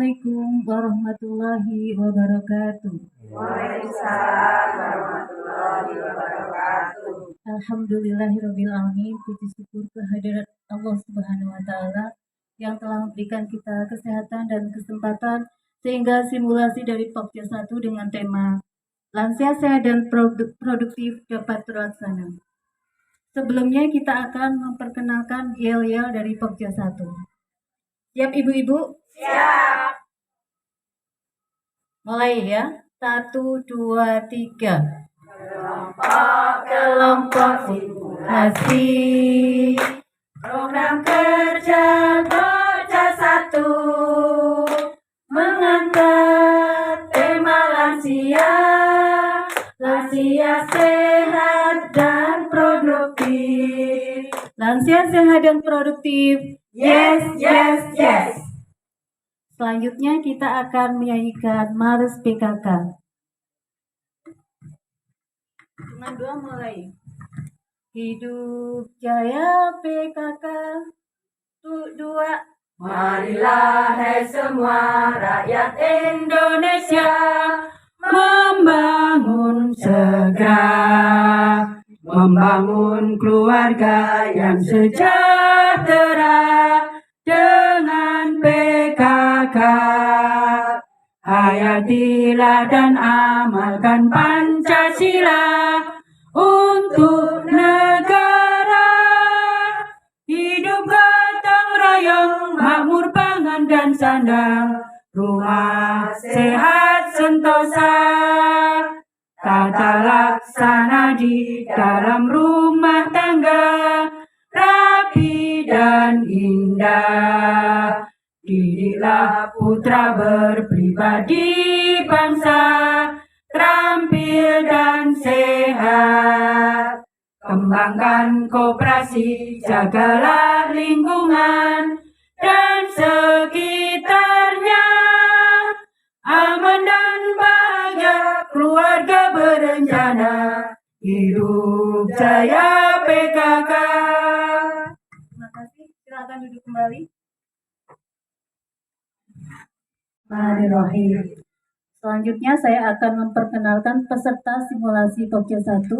Assalamualaikum warahmatullahi wabarakatuh. Waalaikumsalam warahmatullahi wabarakatuh. Alhamdulillahirabbil alamin. Puji syukur kehadirat Allah Subhanahu wa taala yang telah memberikan kita kesehatan dan kesempatan sehingga simulasi dari Pokja 1 dengan tema lansia sehat dan produktif dapat terlaksana. Sebelumnya kita akan memperkenalkan yel-yel dari Pokja 1. Siap ibu-ibu? Siap. Mulai ya. 1, 2, 3. Kelompok simulasi program kerja Pokja 1 mengangkat tema lansia sehat dan produktif. Lansia sehat dan produktif. Yes, yes, yes. Selanjutnya kita akan menyanyikan Mars PKK. Dengan 2 mulai. Hidup jaya PKK. 2. Marilah hai semua rakyat Indonesia membangun segera, membangun keluarga yang sejahtera dengan PKK. Hayatilah dan amalkan Pancasila untuk negara. Hidup gotong royong, makmur pangan dan sandang, rumah sehat sentosa. Tata laksana di dalam rumah tangga rapi dan indah. Didiklah putra berpribadi bangsa, terampil dan sehat. Kembangkan koperasi, jagalah lingkungan dan sekitarnya. Aman dan bahagia, keluarga berencana. Hidup jaya PKK. Terima kasih. Silakan duduk kembali. Bismillahirrahmanirrahim. Selanjutnya saya akan memperkenalkan peserta simulasi Pokja 1.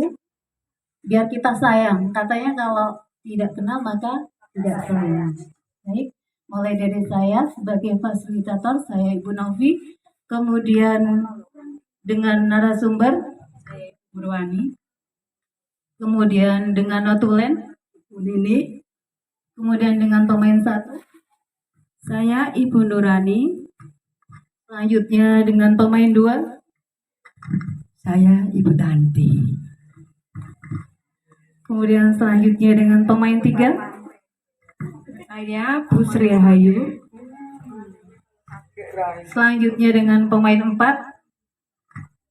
Biar kita sayang. Katanya kalau tidak kenal maka tidak sayang. Baik, mulai dari saya sebagai fasilitator, saya Ibu Novi. Kemudian dengan narasumber, saya Ibu Nurwani. Kemudian dengan notulen, Ibu Nini. Kemudian dengan pemain 1, saya Ibu Nurani. Selanjutnya dengan pemain 2, Saya Ibu Tanti. kemudian selanjutnya dengan pemain 3, Saya Bu Sri Hayu. selanjutnya dengan pemain 4.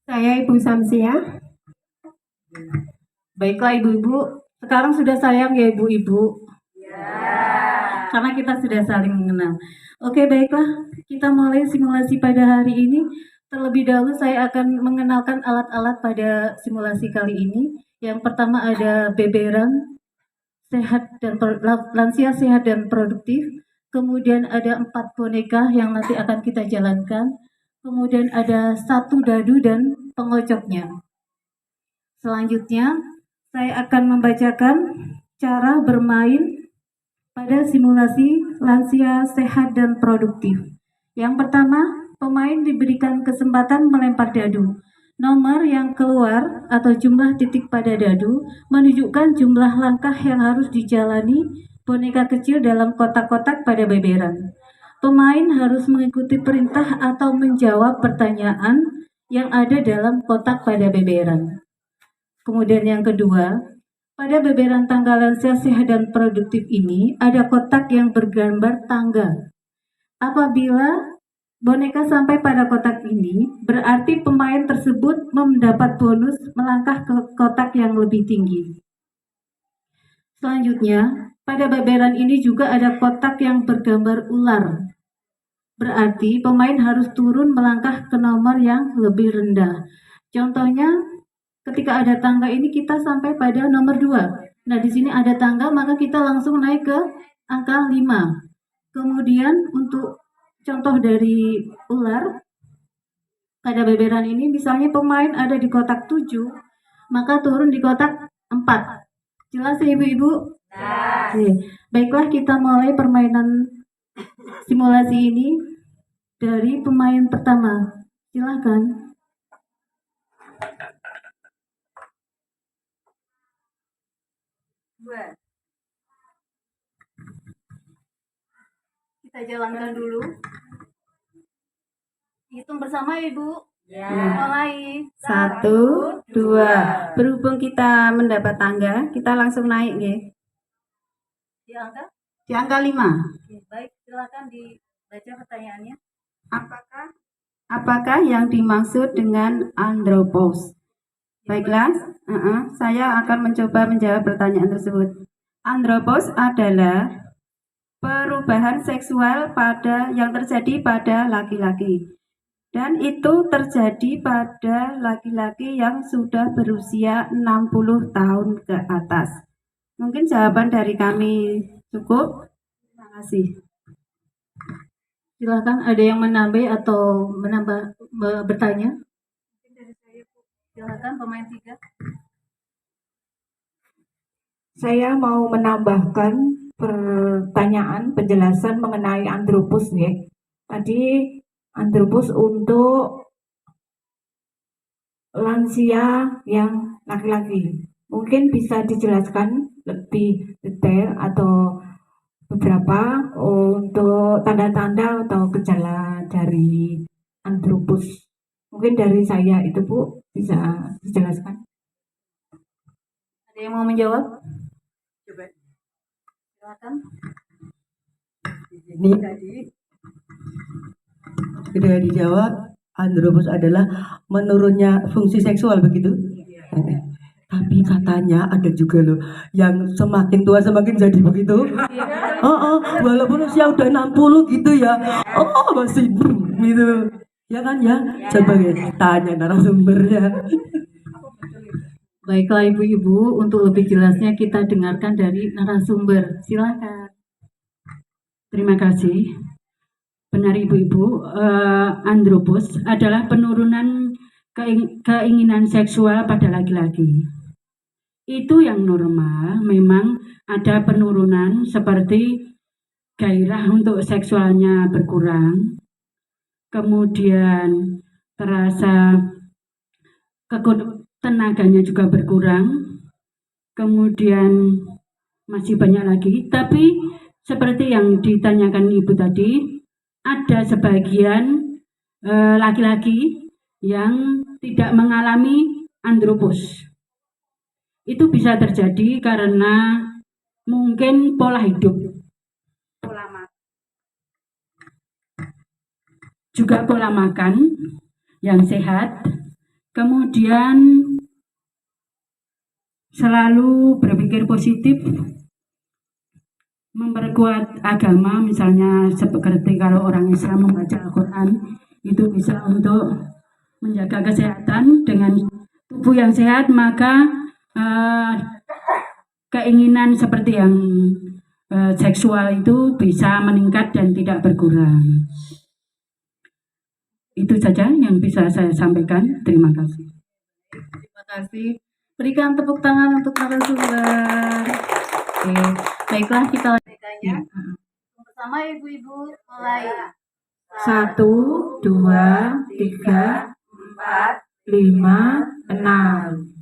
Saya Ibu Samsia. Baiklah ibu-ibu, sekarang sudah sayang ya ibu-ibu. Karena kita sudah saling mengenal. Oke, baiklah, kita mulai simulasi pada hari ini. Terlebih dahulu saya akan mengenalkan alat-alat pada simulasi kali ini. Yang pertama ada beberan sehat dan lansia sehat dan produktif. Kemudian ada 4 boneka yang nanti akan kita jalankan. Kemudian ada 1 dadu dan pengocoknya. Selanjutnya saya akan membacakan cara bermain pada simulasi lansia sehat dan produktif. Yang pertama, pemain diberikan kesempatan melempar dadu. Nomor yang keluar atau jumlah titik pada dadu menunjukkan jumlah langkah yang harus dijalani boneka kecil dalam kotak-kotak pada beberan. Pemain harus mengikuti perintah atau menjawab pertanyaan yang ada dalam kotak pada beberan. Kemudian yang kedua, pada beberan tangga lansia sehat dan produktif ini ada kotak yang bergambar tangga. Apabila boneka sampai pada kotak ini, berarti pemain tersebut mendapat bonus melangkah ke kotak yang lebih tinggi. Selanjutnya, pada beberan ini juga ada kotak yang bergambar ular. Berarti pemain harus turun melangkah ke nomor yang lebih rendah. Contohnya, ketika ada tangga ini kita sampai pada nomor 2. Nah, di sini ada tangga, maka kita langsung naik ke angka 5. Kemudian untuk contoh dari ular pada beberan ini, misalnya pemain ada di kotak 7, maka turun di kotak 4. Jelas ya ibu-ibu? Oke, baiklah kita mulai permainan simulasi ini dari pemain pertama. Silahkan. Kita jalankan dulu. Hitung bersama ibu. Ya. Mulai. 1, 2. Berhubung kita mendapat tangga, kita langsung naik ya. Di angka? Di angka 5. Oke, baik, silakan dibaca pertanyaannya. Apakah yang dimaksud dengan andropos? Baiklah, saya akan mencoba menjawab pertanyaan tersebut. Andropos adalah perubahan seksual yang terjadi pada laki-laki. Dan itu terjadi pada laki-laki yang sudah berusia 60 tahun ke atas. Mungkin jawaban dari kami cukup. Terima kasih. Silakan, ada yang menambah atau bertanya? Silakan pemain 3. Saya mau menambahkan pertanyaan penjelasan mengenai andropos ya. Tadi andropos untuk lansia yang laki-laki. Mungkin bisa dijelaskan lebih detail atau beberapa untuk tanda-tanda atau gejala dari andropos. Mungkin dari saya itu Bu bisa dijelaskan. Ada yang mau menjawab? Coba. Silakan. Ini tadi sudah dijawab, andropos adalah menurunnya fungsi seksual begitu. Tapi katanya ada juga loh yang semakin tua semakin jadi begitu. Walaupun usia udah 60 gitu ya. Masih gitu. Ya kan ya? Coba ya tanya narasumbernya. Baiklah ibu-ibu, untuk lebih jelasnya kita dengarkan dari narasumber. Silakan. Terima kasih. Benar ibu-ibu, andropos adalah penurunan keinginan seksual pada laki-laki. Itu yang normal, memang ada penurunan seperti gairah untuk seksualnya berkurang, kemudian terasa tenaganya juga berkurang, kemudian masih banyak lagi, tapi seperti yang ditanyakan ibu tadi, ada sebagian laki-laki yang tidak mengalami andropos. Itu bisa terjadi karena mungkin pola hidup, juga pola makan yang sehat, kemudian selalu berpikir positif, memperkuat agama, misalnya seperti kalau orang Islam membaca Al-Quran, itu bisa untuk menjaga kesehatan. Dengan tubuh yang sehat, maka keinginan seperti yang seksual itu bisa meningkat dan tidak berkurang. Itu saja yang bisa saya sampaikan. Terima kasih. Terima kasih. Berikan tepuk tangan untuk narasumber. Oke, baiklah kita lanjutkannya. Bersama ibu-ibu mulai. 1, 2, 3, 4, 5, 6.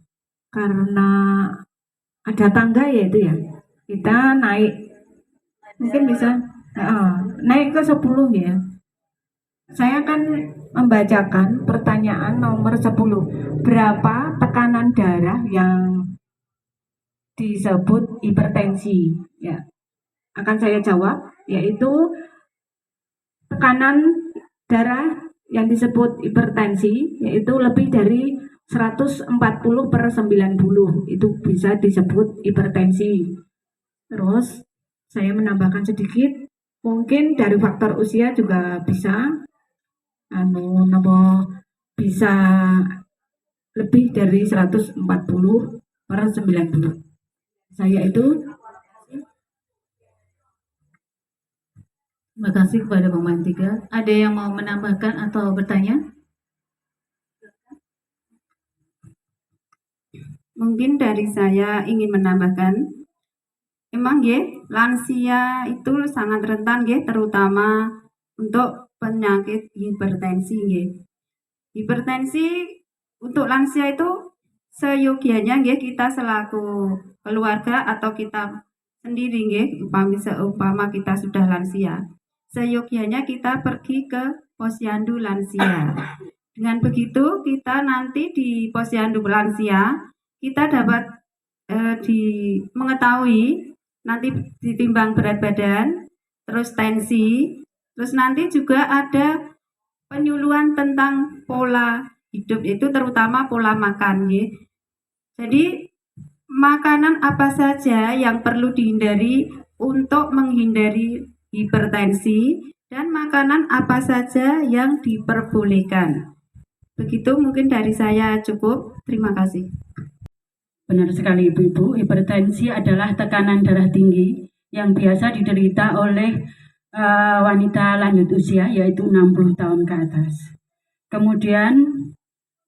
Karena ada tangga ya itu ya. Kita naik. Mungkin bisa naik ke 10 ya. Saya akan membacakan pertanyaan nomor 10. Berapa tekanan darah yang disebut hipertensi? Ya. Akan saya jawab, yaitu tekanan darah yang disebut hipertensi yaitu lebih dari 140/90 itu bisa disebut hipertensi. Terus saya menambahkan sedikit, mungkin dari faktor usia juga bisa bisa lebih dari 140/90. Saya itu Terima kasih kepada pemain 3. Ada yang mau menambahkan atau bertanya? Mungkin dari saya ingin menambahkan, emang nggih, lansia itu sangat rentan nggih, terutama untuk penyakit hipertensi nggih. Hipertensi untuk lansia itu seyogianya nggih kita selaku keluarga atau kita sendiri nggih, seumpama kita sudah lansia, seyogianya kita pergi ke posyandu lansia. Dengan begitu kita nanti di posyandu lansia kita dapat mengetahui nanti ditimbang berat badan, terus tensi, terus nanti juga ada penyuluhan tentang pola hidup itu terutama pola makan ya. Jadi makanan apa saja yang perlu dihindari untuk menghindari hipertensi dan makanan apa saja yang diperbolehkan. Begitu mungkin dari saya cukup. Terima kasih. Benar sekali Ibu-Ibu, hipertensi adalah tekanan darah tinggi yang biasa diderita oleh wanita lanjut usia yaitu 60 tahun ke atas. Kemudian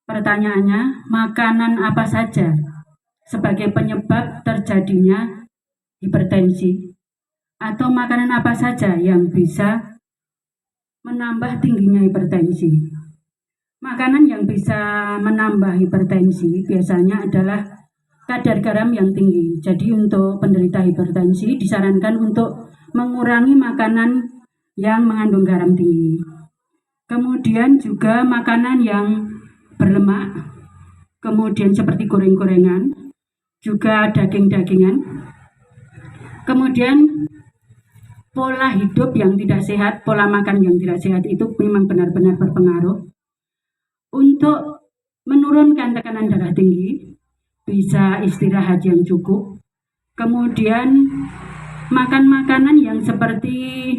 pertanyaannya, makanan apa saja sebagai penyebab terjadinya hipertensi? Atau makanan apa saja yang bisa menambah tingginya hipertensi? Makanan yang bisa menambah hipertensi biasanya adalah kadar garam yang tinggi. Jadi untuk penderita hipertensi disarankan untuk mengurangi makanan yang mengandung garam tinggi. Kemudian juga makanan yang berlemak, kemudian seperti goreng-gorengan, juga daging-dagingan. Kemudian pola hidup yang tidak sehat, pola makan yang tidak sehat itu memang benar-benar berpengaruh. Untuk menurunkan tekanan darah tinggi, bisa istirahat yang cukup. Kemudian makan makanan yang seperti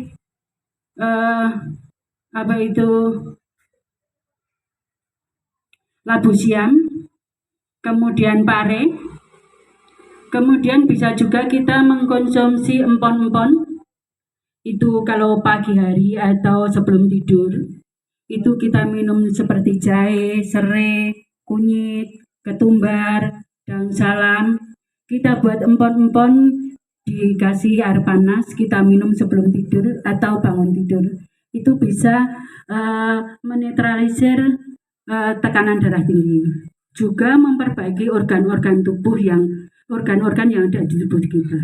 labu siam, kemudian pare. Kemudian bisa juga kita mengkonsumsi empon-empon. Itu kalau pagi hari atau sebelum tidur. Itu kita minum seperti jahe, serai, kunyit, ketumbar, daun salam. Kita buat empon-empon, dikasih air panas, kita minum sebelum tidur atau bangun tidur. Itu bisa menetralisir tekanan darah tinggi. Juga memperbaiki organ-organ tubuh yang ada di tubuh kita.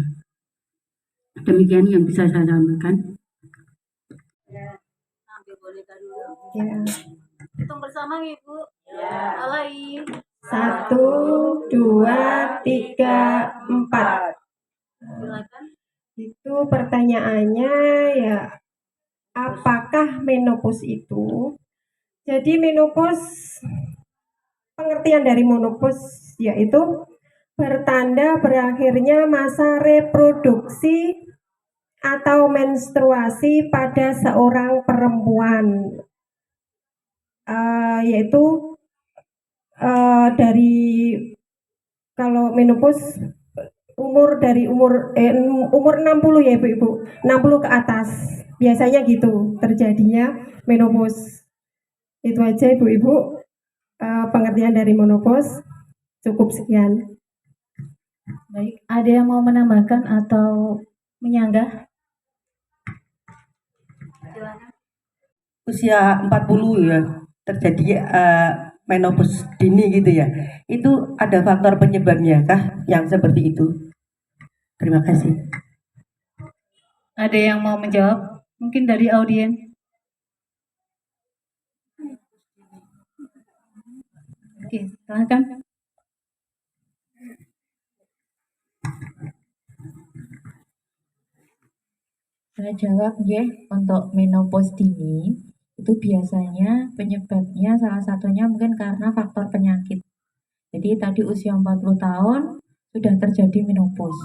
Demikian yang bisa saya sampaikan. Ya. Hitung bersama Ibu. Ya. Mulai. 1, 2, 3, 4. Silakan. Itu pertanyaannya ya, apakah menopause itu? Jadi menopause, pengertian dari menopause yaitu bertanda berakhirnya masa reproduksi atau menstruasi pada seorang perempuan, yaitu dari kalau menopause dari umur 60 ya Ibu, 60 ke atas biasanya gitu terjadinya menopause. Itu aja Ibu-ibu, pengertian dari menopause. Cukup sekian. Baik, ada yang mau menambahkan atau menyanggah? Usia 40 ya terjadi menopause dini gitu ya. Itu ada faktor penyebabnya kah yang seperti itu? Terima kasih. Ada yang mau menjawab? Mungkin dari audiens. Oke, silakan. Saya jawab ya, untuk menopause dini itu biasanya penyebabnya salah satunya mungkin karena faktor penyakit. Jadi tadi usia 40 tahun sudah terjadi menopause.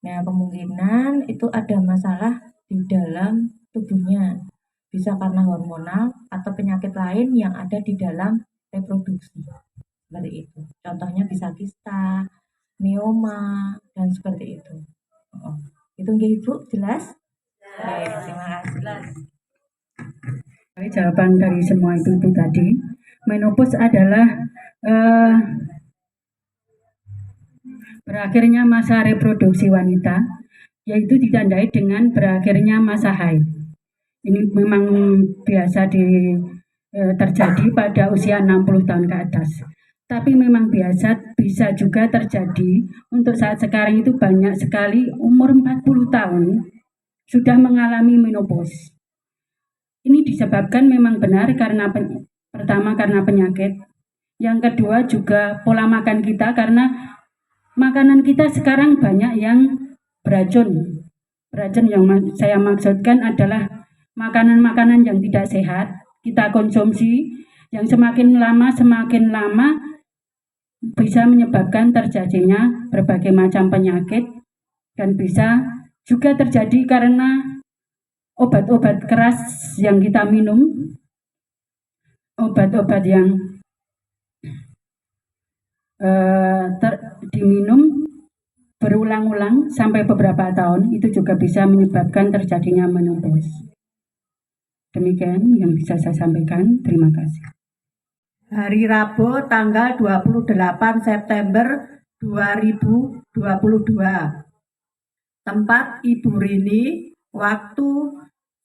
Nah, kemungkinan itu ada masalah di dalam tubuhnya. Bisa karena hormonal atau penyakit lain yang ada di dalam reproduksi. Seperti itu. Contohnya bisa kista, mioma, dan seperti itu. Itu nggih Ibu, jelas? Baik, terima kasih. Jawaban dari semua itu tadi, menopause adalah berakhirnya masa reproduksi wanita, yaitu ditandai dengan berakhirnya masa haid. Ini memang biasa terjadi pada usia 60 tahun ke atas. Tapi memang biasa bisa juga terjadi untuk saat sekarang itu banyak sekali umur 40 tahun sudah mengalami menopause. Ini disebabkan memang benar karena pertama karena penyakit, yang kedua juga pola makan kita karena makanan kita sekarang banyak yang beracun. Beracun yang saya maksudkan adalah makanan-makanan yang tidak sehat kita konsumsi, yang semakin lama bisa menyebabkan terjadinya berbagai macam penyakit dan bisa juga terjadi karena obat-obat keras yang kita minum, obat-obat yang diminum berulang-ulang sampai beberapa tahun itu juga bisa menyebabkan terjadinya menopause. Demikian yang bisa saya sampaikan. Terima kasih. Hari Rabu tanggal 28 September 2022. Tempat Ibu Rini, waktu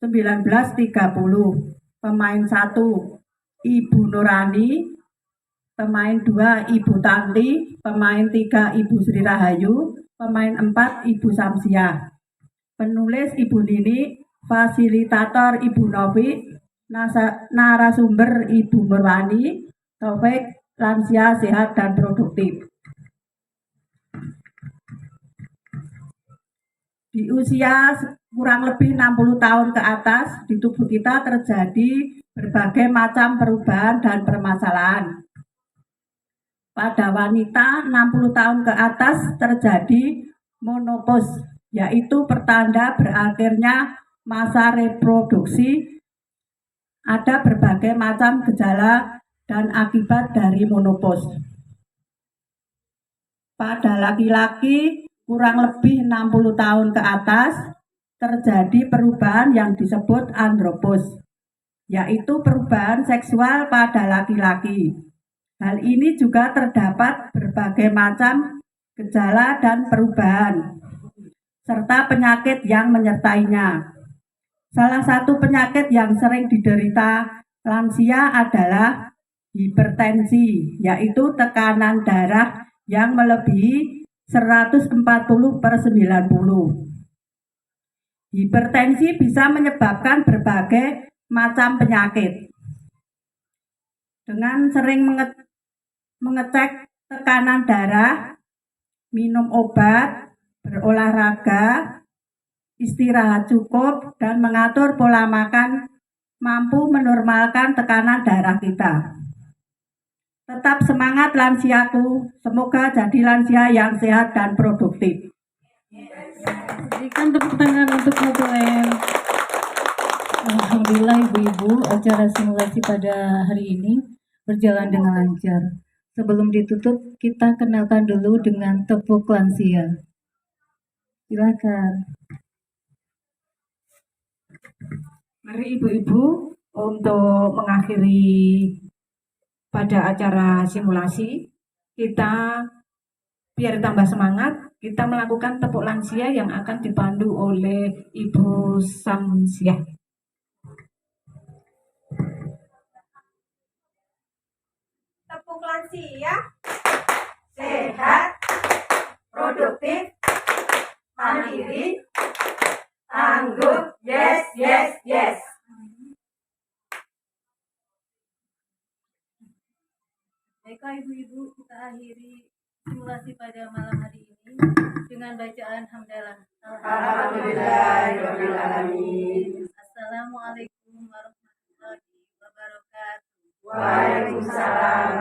19.30. Pemain 1 Ibu Nurani, pemain 2 Ibu Tanti, pemain 3 Ibu Sri Rahayu, pemain 4 Ibu Samsiah. Penulis Ibu Nini, fasilitator Ibu Novi, narasumber Ibu Murwani, Taufik, lansia sehat dan produktif. Di usia kurang lebih 60 tahun ke atas, di tubuh kita terjadi berbagai macam perubahan dan permasalahan. Pada wanita 60 tahun ke atas terjadi menopause, yaitu pertanda berakhirnya masa reproduksi. Ada berbagai macam gejala dan akibat dari menopause. Pada laki-laki kurang lebih 60 tahun ke atas terjadi perubahan yang disebut andropause, yaitu perubahan seksual pada laki-laki. Hal ini juga terdapat berbagai macam gejala dan perubahan, serta penyakit yang menyertainya. Salah satu penyakit yang sering diderita lansia adalah hipertensi, yaitu tekanan darah yang melebihi 140/90. Hipertensi bisa menyebabkan berbagai macam penyakit. Dengan sering mengecek tekanan darah, minum obat, berolahraga, istirahat cukup, dan mengatur pola makan mampu menormalkan tekanan darah kita. Tetap semangat lansiaku, semoga jadi lansia yang sehat dan produktif. Berikan tepuk tangan untuk Mobile. Alhamdulillah ibu-ibu, acara simulasi pada hari ini berjalan dengan lancar. Sebelum ditutup, kita kenalkan dulu dengan tepuk lansia. Silakan. Mari ibu-ibu untuk mengakhiri pada acara simulasi, kita biar tambah semangat, kita melakukan tepuk lansia yang akan dipandu oleh Ibu Samsiah. Tepuk lansia, sehat, produktif, mandiri, tangguh, yes, yes, yes. Baiklah ibu-ibu, kita akhiri simulasi pada malam hari ini dengan bacaan hamdalah. Alhamdulillahirabbil alamin. Assalamualaikum warahmatullahi wabarakatuh. Waalaikumsalam